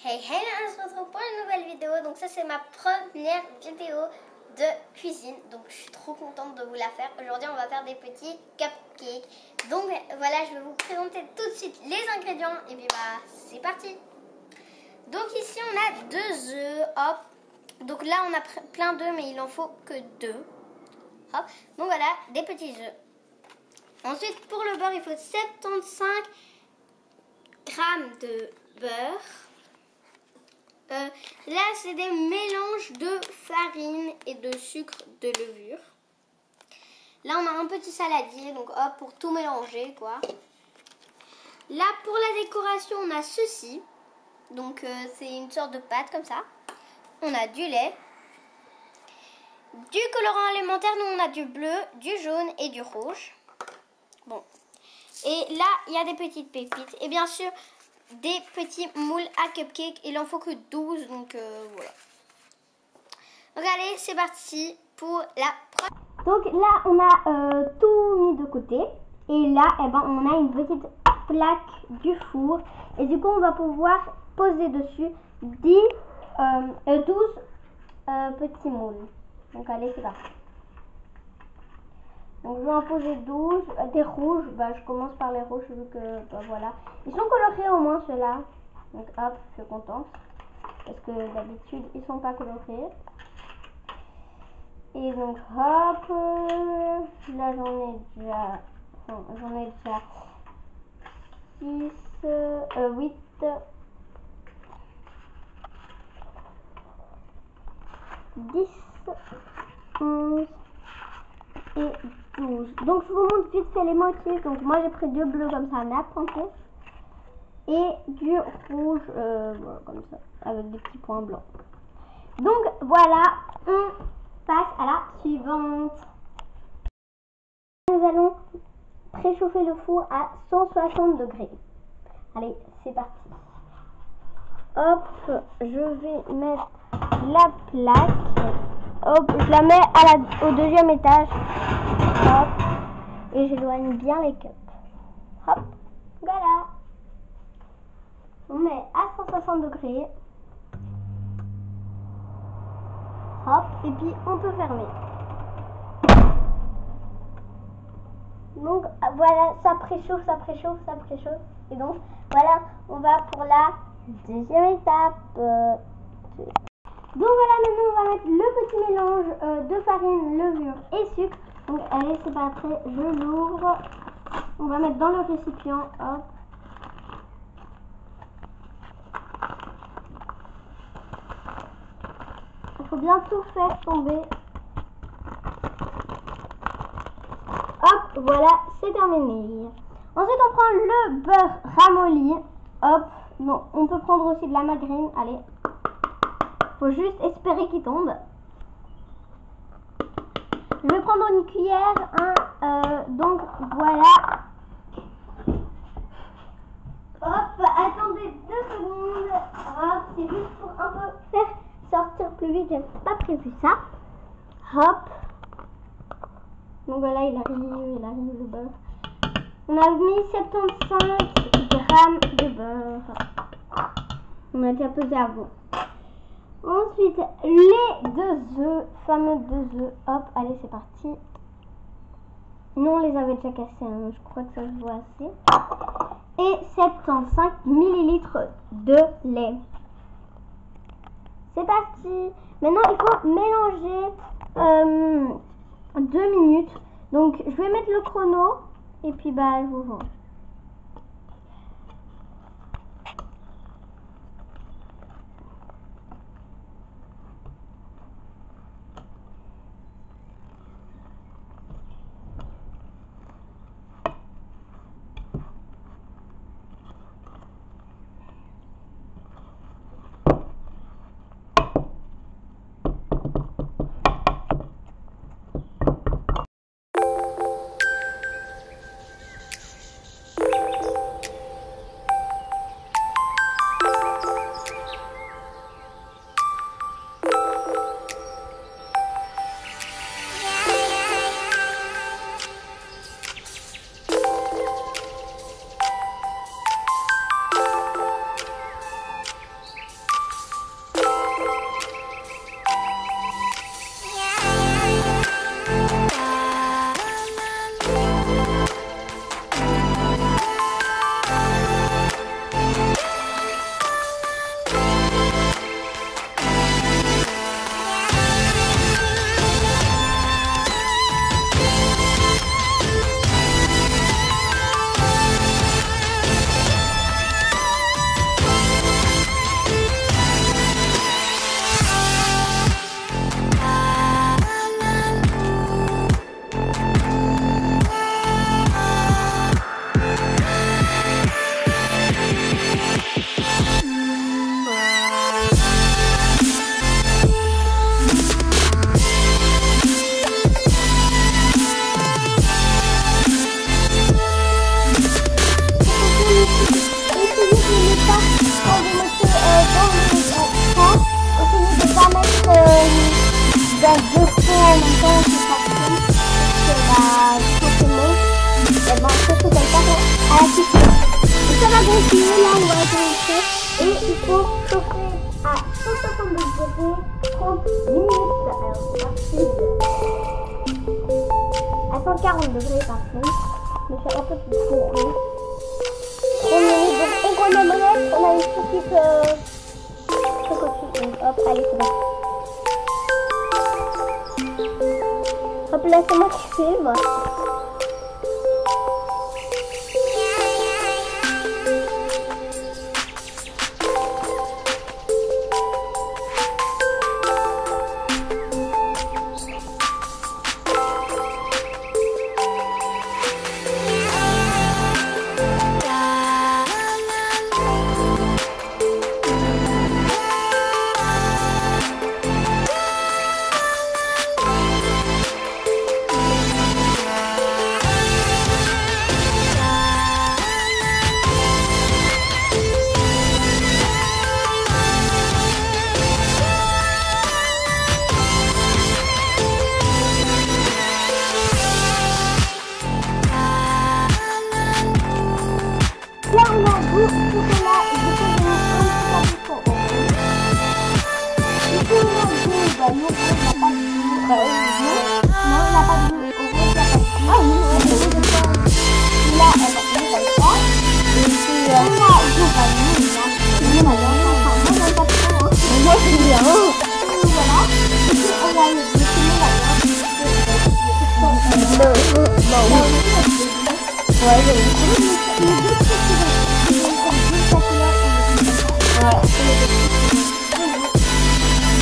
Hey hey, on se retrouve pour une nouvelle vidéo. Donc ça c'est ma première vidéo de cuisine. Donc je suis trop contente de vous la faire. Aujourd'hui on va faire des petits cupcakes. Donc voilà, je vais vous présenter tout de suite les ingrédients. Et puis bah c'est parti. Donc ici on a 2 œufs. Hop. Donc là on a plein d'œufs mais il en faut que 2. Hop. Donc voilà, des petits œufs. Ensuite pour le beurre il faut 75 grammes de beurre. Là, c'est des mélanges de farine et de sucre de levure. Là, on a un petit saladier, donc hop, pour tout mélanger, quoi. Là, pour la décoration, on a ceci. Donc, c'est une sorte de pâte comme ça. On a du lait, du colorant alimentaire. Nous, on a du bleu, du jaune et du rouge. Bon. Et là, il y a des petites pépites. Et bien sûr, des petits moules à cupcake. Il en faut que 12, donc voilà. Donc allez, c'est parti pour la première. Donc là, on a tout mis de côté. Et là, eh ben, on a une petite plaque du four. Et du coup, on va pouvoir poser dessus 12 petits moules. Donc allez, c'est parti. Donc je vais en poser 12, des rouges, bah, je commence par les rouges vu que bah, voilà. Ils sont colorés au moins ceux-là. Donc hop, je suis contente. Parce que d'habitude ils sont pas colorés. Et donc hop, là j'en ai déjà 6, 8, 10, 11 et 12. Donc je vous montre vite fait les motifs. Donc moi j'ai pris 2 bleus comme ça, nappe en fait, et du rouge voilà, comme ça, avec des petits points blancs. Donc voilà, on passe à la suivante. Nous allons préchauffer le four à 160 degrés. Allez, c'est parti. Hop, je vais mettre la plaque. Hop, je la mets au 2e étage. Hop, et j'éloigne bien les cups. Hop, voilà. On met à 160 degrés. Hop, et puis on peut fermer. Donc voilà, ça préchauffe, ça préchauffe, ça préchauffe. Et donc voilà, on va pour la 2e étape. Donc voilà, maintenant on va mettre le petit mélange de farine, levure et sucre. Donc allez, c'est parti, je l'ouvre. On va mettre dans le récipient. Hop. Il faut bien tout faire tomber. Hop, voilà, c'est terminé. Ensuite, on prend le beurre ramolli. Hop, non, on peut prendre aussi de la margarine. Allez, faut juste espérer qu'il tombe. Je vais prendre une cuillère. Donc voilà. Hop, attendez 2 secondes. Hop, c'est juste pour un peu faire sortir plus vite. J'ai pas prévu ça. Hop. Donc voilà, il arrive le beurre. On a mis 75 grammes de beurre. On a déjà pesé avant. Ensuite, les 2 œufs, fameux 2 œufs. Hop, allez, c'est parti. Non, on les avait déjà cassés, hein, je crois que ça se voit assez. Et 75 millilitres de lait. C'est parti. Maintenant, il faut mélanger 2 minutes. Donc, je vais mettre le chrono et puis bah, je vous vois. faire deux fois en même temps, c'est parti. Parce que du coup, c'est bon. Et ben, c'est tout comme ça à la cuisson. Et ça va gonfler, là, on va gonfler. Et il faut chauffer à 170 degrés 30 minutes. Alors, c'est parti. À 140 degrés, par contre. Mais c'est un peu plus court. Donc, on remet, on a une petite chocotine. Hop, allez, c'est bon. Hop là, c'est moi qui filme.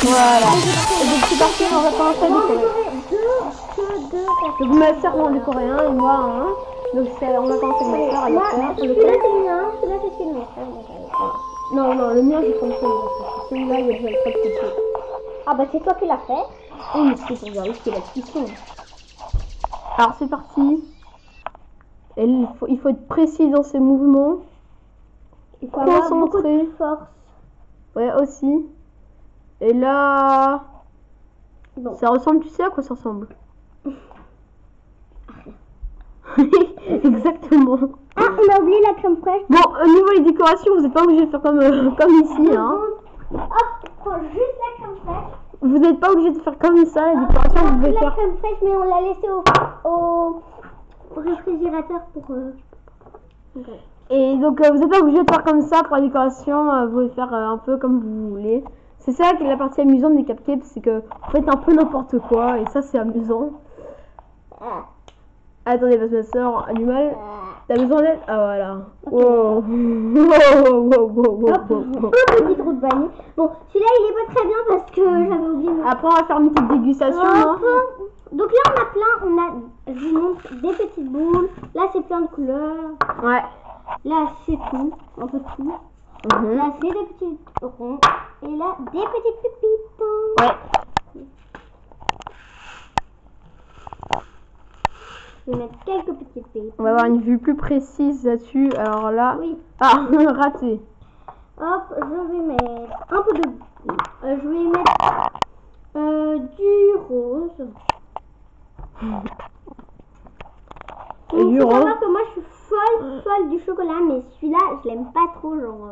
Voilà. Et donc c'est parti, on va commencer à décorer. Donc ma soeur mange du coréen et moi hein. Donc on va commencer avec ma soeur à le faire. Celui-là c'est le mien, celui-là c'est celui de ma soeur. Non, non, le mien je prends celui-là, il y a déjà le truc dessus. Ah bah c'est toi qui l'as fait. Oui mais c'est pour vérifier la cuisson. Alors c'est parti. Et il faut être précis dans ses mouvements. Il faut avoir beaucoup de force. Ouais aussi. Et là, bon. Ça ressemble, tu sais à quoi ça ressemble? Exactement. Ah, on a oublié la crème fraîche. Bon, au niveau des décorations, vous n'êtes pas obligé de faire comme ici. Hein. Hop, prends juste la crème fraîche. Vous n'êtes pas obligé de faire comme ça, la décoration, vous pouvez faire. La crème fraîche, mais on l'a laissé au réfrigérateur pour... Okay. Et donc, vous n'êtes pas obligé de faire comme ça pour la décoration, vous pouvez faire un peu comme vous voulez. C'est ça qui est la partie amusante des cupcakes, c'est que vous faites un peu n'importe quoi et ça c'est amusant. Attendez, parce que ma soeur a du mal. T'as besoin d'aide? Ah voilà. Okay. Wow. Un petit trou de vanille. Bon, celui-là il est pas très bien parce que j'avais oublié. Après on va faire une petite dégustation. Donc là on a plein, je vous montre des petites boules. Là c'est plein de couleurs. Ouais. Là c'est tout, un peu tout. Là c'est des petits ronds. Et là, des petites pépites. Ouais. Je vais mettre quelques petites pépites. On va avoir une vue plus précise là-dessus. Alors là... Oui. Ah, raté. Hop, je vais mettre un peu de... je vais mettre du rose. Et du rose. Savoir que moi, je suis folle du chocolat. Mais celui-là, je l'aime pas trop. Genre,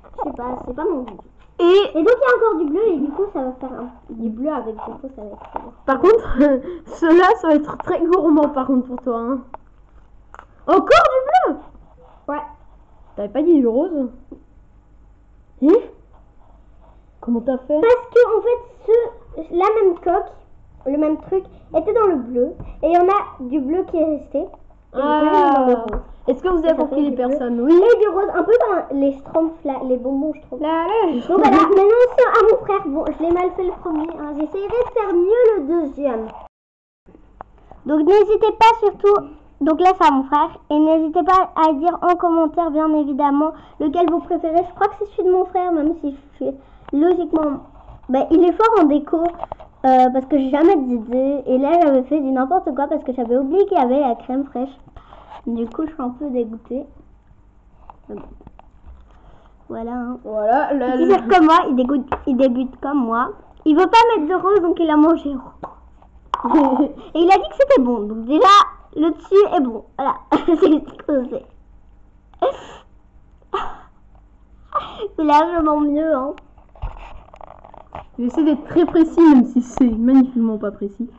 je sais pas, c'est pas mon goût. Et donc il y a encore du bleu et du coup ça va faire du bleu avec du coup ça va être très bon. Par contre, cela ça va être très gourmand par contre pour toi. Hein. Encore du bleu? Ouais. T'avais pas dit du rose? Comment t'as fait? Parce que en fait la même coque, le même truc était dans le bleu et il y en a du bleu qui est resté. Est-ce que vous avez compris les personnes? Oui. Et du rose, un peu dans les schtroumpfs là, les bonbons je trouve. Donc voilà, maintenant c'est à mon frère. Bon, je l'ai mal fait le premier. Hein. J'essayerai de faire mieux le deuxième. Donc n'hésitez pas surtout. Donc là c'est à mon frère. Et n'hésitez pas à dire en commentaire bien évidemment lequel vous préférez. Je crois que c'est celui de mon frère, même si je suis logiquement. Ben, il est fort en déco. Parce que j'ai jamais d'idée. Et là j'avais fait du n'importe quoi parce que j'avais oublié qu'il y avait la crème fraîche. Du coup, je suis un peu dégoûtée. Voilà. Hein. Voilà. Il fait comme moi, il débute comme moi. Il veut pas mettre de rose, donc il a mangé. Et il a dit que c'était bon. Donc déjà, le dessus est bon. Voilà. C'est c'est largement mieux, hein. J'essaie d'être très précis, même si c'est magnifiquement pas précis.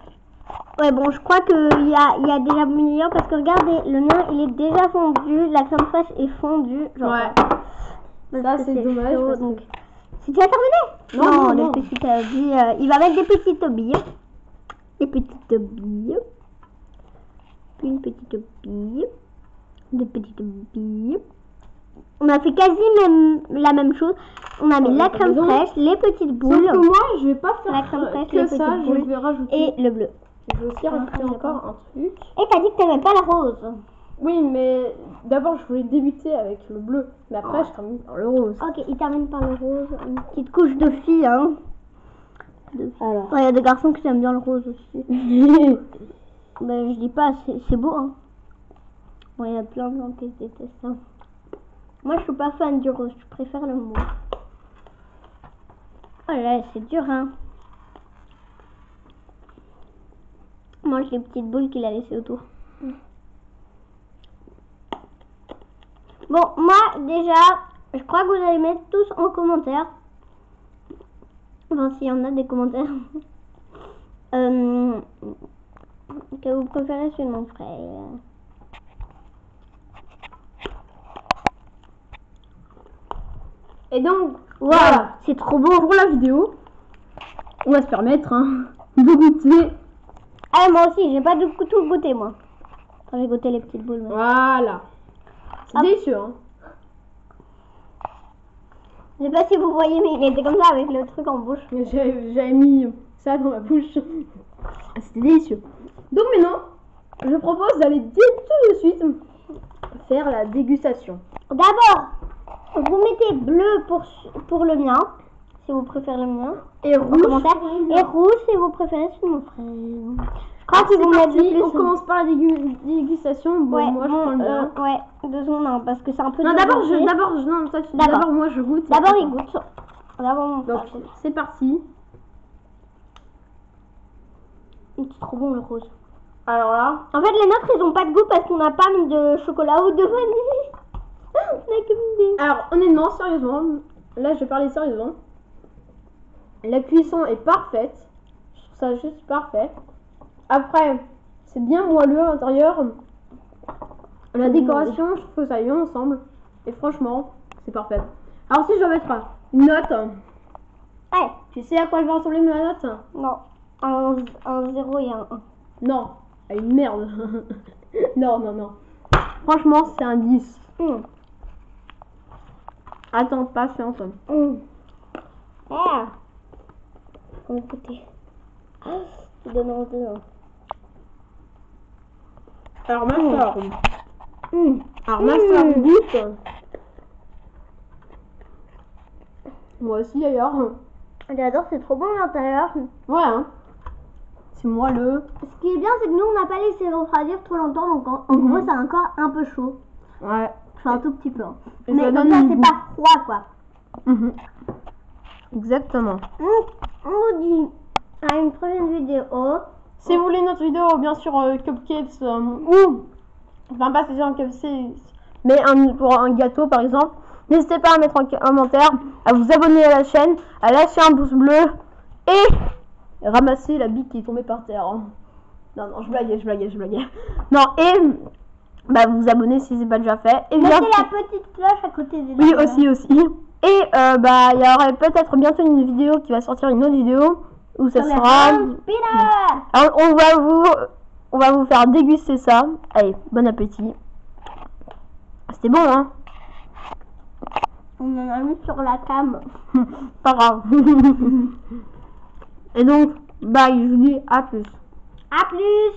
Ouais, bon, je crois qu'il y a déjà meilleur parce que regardez, le mien il est déjà fondu, la crème fraîche est fondue. Genre, ouais. Ça, c'est dommage. Chaud, donc... C'est déjà terminé? Non, les petites billes. Il va mettre des petites billes. Des petites billes. Une petite bille. Des petites billes. On a fait quasi la même chose. On a mis la crème fraîche, les petites boules. Sauf que moi, je vais pas faire la crème fraîche, que ça, je vais rajouter. Et le bleu. Je vais aussi rajouter encore un truc. Et t'as dit que t'aimais pas la rose. Oui, mais d'abord, je voulais débuter avec le bleu. Mais après, je termine par le rose. Ok, il termine par le rose. Une petite couche de filles, hein. Alors. Il y a des garçons qui aiment bien le rose aussi. Ben, je dis pas, c'est beau, hein. Bon, il y a plein de gens qui détestent ça. Moi, je suis pas fan du rose, je préfère le mauve. Oh là, c'est dur, hein. Mange les petites boules qu'il a laissées autour. Bon, moi, déjà, je crois que vous allez mettre tous en commentaire. Enfin, s'il y en a des commentaires. Que vous préférez celui de mon frère. Et donc, Voilà, c'est trop beau. Pour la vidéo, on va se permettre de goûter. Ah, moi aussi, j'ai pas tout goûté, moi. Enfin, j'ai goûté les petites boules. Mais... Voilà. C'est délicieux, hein. Je sais pas si vous voyez, mais il était comme ça avec le truc en bouche. J'avais mis ça dans ma bouche. C'était délicieux. Donc maintenant, je propose d'aller tout de suite faire la dégustation. D'abord, vous mettez bleu pour le mien, si vous préférez le mien. Et rouge. Et rouge si vous préférez celui de mon frère. Quand vous mettez, on commence par la dégustation. Bon, ouais, moi je prends le mien. Ouais, 2 secondes, non, parce que c'est un peu. Non, d'abord moi je goûte. D'abord il goûte. D'abord mon frère. Donc c'est parti. C'est trop bon le rose. Alors là. En fait, les nôtres ils ont pas de goût parce qu'on n'a pas mis de chocolat ou de vanille. On a que mis des. Alors honnêtement, sérieusement, là je vais parler sérieusement. La cuisson est parfaite. Je trouve ça juste parfait. Après, c'est bien moelleux à l'intérieur. La décoration, je trouve que ça vient ensemble. Et franchement, c'est parfait. Alors si je dois mettre une note. Ouais. Tu sais à quoi je vais ressembler ma note? Non. Un 0 et un 1. Non, à une merde. Non. Franchement, c'est un 10. Attends, patience. Ah. On va écouter. Je donne envie. Alors ma soeur. Alors ma soeur goûte. Moi aussi d'ailleurs. J'adore, c'est trop bon à l'intérieur. Ouais, hein. C'est moelleux. Ce qui est bien, c'est que nous, on n'a pas laissé refroidir trop longtemps, donc en gros, c'est encore un peu chaud. Ouais. Enfin, un tout petit peu. Hein. Et Mais ça comme donne ça, du c'est goût. pas froid, quoi. Exactement. On vous dit à une prochaine vidéo. Si vous voulez notre vidéo, bien sûr, cupcakes ou... Enfin, pas spécialement cupcakes, mais pour un gâteau, par exemple. N'hésitez pas à mettre en commentaire, à vous abonner à la chaîne, à lâcher un pouce bleu et ramasser la bille qui est tombée par terre. Non, je blaguais. Non, et bah, vous abonner si c'est pas déjà fait. Et mettez la petite cloche à côté des oui, aussi. Et bah, il y aurait peut-être bientôt une vidéo qui va sortir, une autre vidéo où ça sera. Alors, on va vous faire déguster ça. Allez, bon appétit. C'était bon, hein? On en a mis sur la cam. Pas grave. Et donc, bye, je vous dis à plus. À plus.